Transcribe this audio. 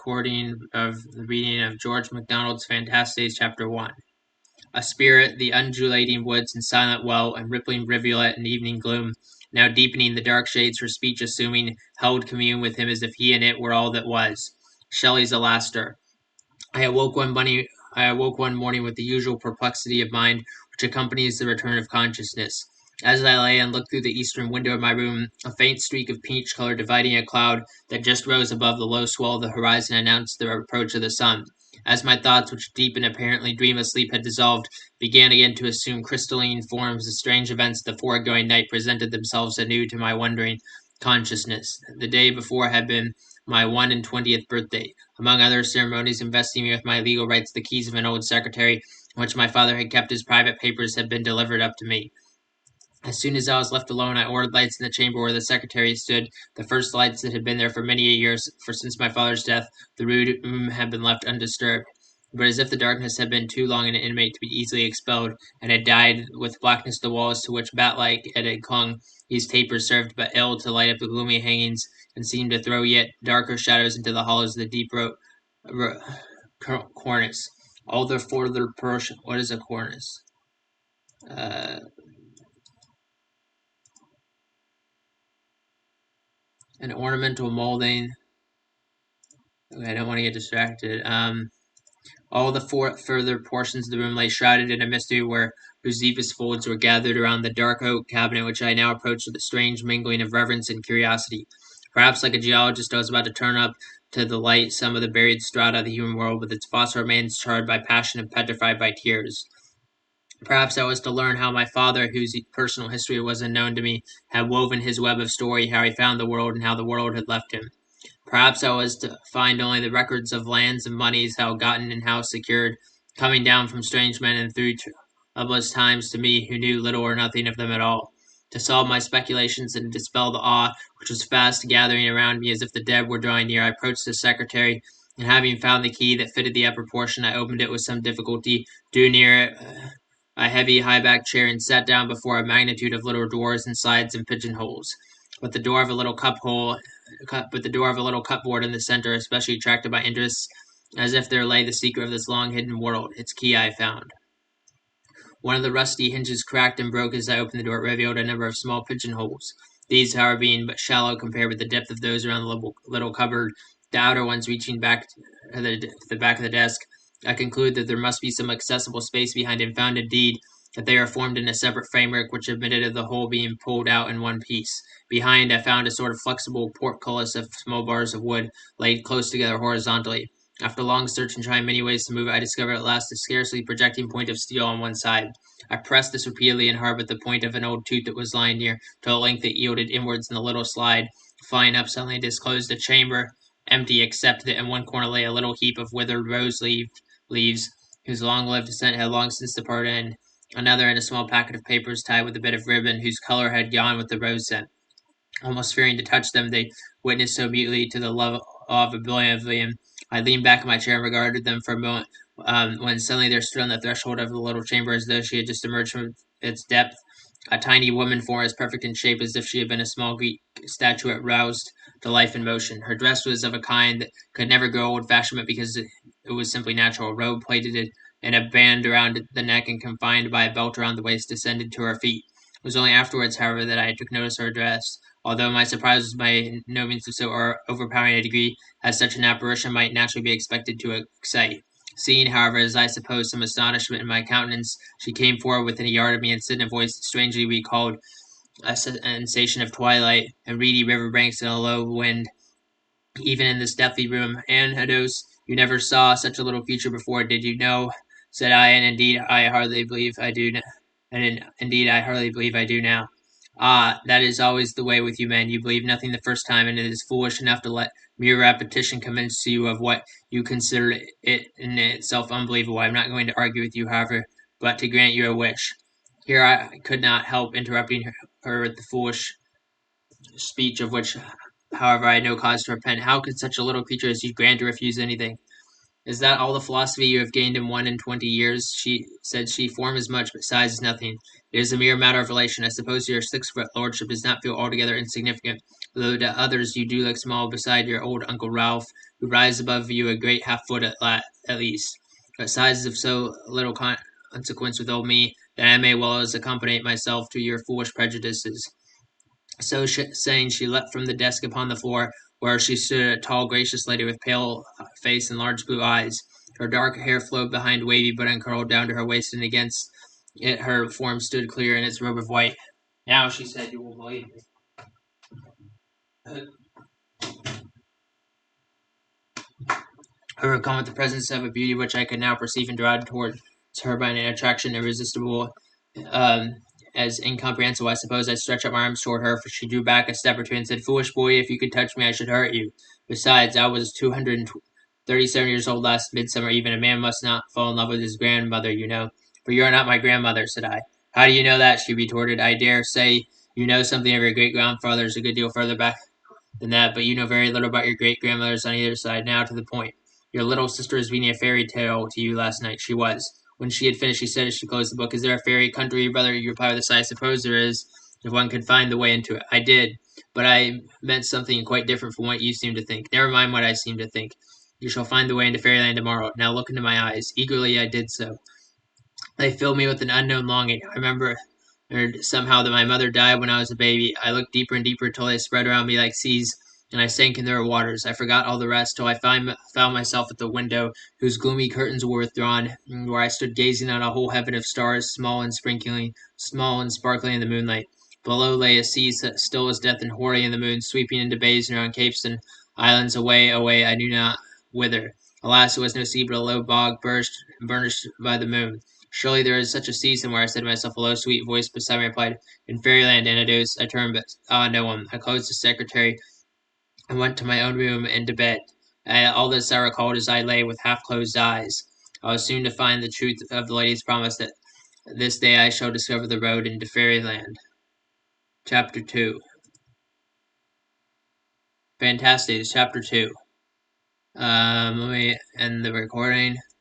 recording of the reading of George MacDonald's Phantastes Chapter 1. A spirit, the undulating woods and silent well, and rippling rivulet and evening gloom, now deepening the dark shades, her speech assuming, held commune with him as if he and it were all that was. Shelley's Alastor. I awoke one morning with the usual perplexity of mind which accompanies the return of consciousness. As I lay and looked through the eastern window of my room, a faint streak of peach color dividing a cloud that just rose above the low swell of the horizon announced the approach of the sun. As my thoughts, which deep and apparently dreamless sleep had dissolved, began again to assume crystalline forms, the strange events of the foregoing night presented themselves anew to my wondering consciousness. The day before had been my 120th birthday. Among other ceremonies investing me with my legal rights, the keys of an old secretary, in which my father had kept his private papers, had been delivered up to me. As soon as I was left alone, I ordered lights in the chamber where the secretary stood, the first lights that had been there for many years, for since my father's death, the room had been left undisturbed. But as if the darkness had been too long an inmate to be easily expelled, and had dyed with blackness the walls to which bat-like it had clung, these tapers served but ill to light up the gloomy hangings, and seemed to throw yet darker shadows into the hollows of the deep cornice. All the further portion. What is a cornice? An ornamental molding. Okay, I don't want to get distracted. All the further portions of the room lay shrouded in a mystery whose deepest folds were gathered around the dark oak cabinet, which I now approached with a strange mingling of reverence and curiosity. Perhaps, like a geologist, I was about to turn up to the light some of the buried strata of the human world, with its fossil remains charred by passion and petrified by tears. Perhaps I was to learn how my father, whose personal history was unknown to me, had woven his web of story, how he found the world, and how the world had left him. Perhaps I was to find only the records of lands and monies, how gotten and how secured, coming down from strange men and through troublous times to me who knew little or nothing of them at all. To solve my speculations and dispel the awe which was fast gathering around me as if the dead were drawing near, I approached the secretary, and having found the key that fitted the upper portion, I opened it with some difficulty, drew near it a heavy high-backed chair, and sat down before a magnitude of little drawers and slides and pigeonholes. But the door of a little cupboard in the center especially attracted my interest, as if there lay the secret of this long-hidden world. Its key I found. One of the rusty hinges cracked and broke as I opened the door. It revealed a number of small pigeonholes. These, however, being but shallow compared with the depth of those around the little cupboard, the outer ones reaching back to the back of the desk, I conclude that there must be some accessible space behind, and found indeed that they are formed in a separate framework which admitted of the whole being pulled out in one piece. Behind, I found a sort of flexible portcullis of small bars of wood laid close together horizontally. After long search and trying many ways to move it, I discovered at last a scarcely projecting point of steel on one side. I pressed this repeatedly and hard with the point of an old tooth that was lying near, till at length it yielded inwards, and the little slide, flying up, suddenly disclosed a chamber, empty except that in one corner lay a little heap of withered leaves, whose long-lived scent had long since departed, and another and a small packet of papers tied with a bit of ribbon whose color had gone with the rose scent. Almost fearing to touch them, they witnessed so mutely to the love of oblivion. I leaned back in my chair and regarded them for a moment, when suddenly there stood on the threshold of the little chamber, as though she had just emerged from its depth, a tiny woman form as perfect in shape as if she had been a small Greek statuette roused to life and motion. Her dress was of a kind that could never grow old-fashioned, but because it was simply natural. A robe plaited in a band around the neck and confined by a belt around the waist descended to her feet. It was only afterwards, however, that I took notice of her dress, although my surprise was by no means of so overpowering a degree as such an apparition might naturally be expected to excite. Seeing, however, as I suppose, some astonishment in my countenance, she came forward within a yard of me and said in a voice that strangely recalled a sensation of twilight and reedy river banks and a low wind, even in this deathly room, "Anne Hados, you never saw such a little creature before, did you know?" said I, and indeed I hardly believe I do now. "Ah, that is always the way with you men. You believe nothing the first time, and it is foolish enough to let mere repetition convince you of what you consider it in itself unbelievable. I am not going to argue with you, however, but to grant you a wish." Here I could not help interrupting her with the foolish speech of which, however, I had no cause to repent. "How could such a little creature as you grant to refuse anything?" "Is that all the philosophy you have gained in 1 and 20 years?" said she. "Form is much, but size is nothing. It is a mere matter of relation. I suppose your 6 foot lordship does not feel altogether insignificant. though to others you do look small beside your old Uncle Ralph, who rises above you a great half-foot at least. But size is of so little consequence with old me that I may well as accommodate myself to your foolish prejudices. So saying, she leapt from the desk upon the floor, where she stood, a tall, gracious lady with pale face and large blue eyes. Her dark hair flowed behind wavy but uncurled down to her waist, and against it her form stood clear in its robe of white. Now, she said, you will believe me. Overcome with the presence of a beauty which I could now perceive and drawn towards her by an attraction irresistible, um, as incomprehensible, I suppose, I stretched out my arms toward her, for she drew back a step or two and said, "Foolish boy, if you could touch me, I should hurt you. Besides, I was 237 years old last midsummer. Even a man must not fall in love with his grandmother, you know." "For you are not my grandmother," said I. "How do you know that?" she retorted. "I dare say you know something of your great grandfathers a good deal further back than that, but you know very little about your great grandmothers on either side. Now to the point. Your little sister was reading a fairy tale to you last night. She was. When she had finished, she said as she closed the book, "Is there a fairy country, brother?" You replied with a sigh, "I suppose there is, if one could find the way into it." "I did, but I meant something quite different from what you seem to think." "Never mind what I seem to think. You shall find the way into fairyland tomorrow. Now look into my eyes." Eagerly I did so. They filled me with an unknown longing. I remembered somehow that my mother died when I was a baby. I looked deeper and deeper till they spread around me like seas, and I sank in their waters. I forgot all the rest till I found myself at the window, whose gloomy curtains were withdrawn, where I stood gazing on a whole heaven of stars, small and sparkling in the moonlight. Below lay a sea still as death and hoary in the moon, sweeping into bays and around capes and islands away, I knew not whither. Alas, it was no sea, but a low bog burnished by the moon. "Surely there is such a sea somewhere," I said to myself. A low, sweet voice beside me replied, "In fairyland, Anados." I turned, but saw no one. I closed the secretary and went to my own room and to bed. All this I recalled as I lay with half-closed eyes. I was soon to find the truth of the lady's promise that this day I shall discover the road into fairyland. Chapter 2. Phantastes Chapter 2. Let me end the recording.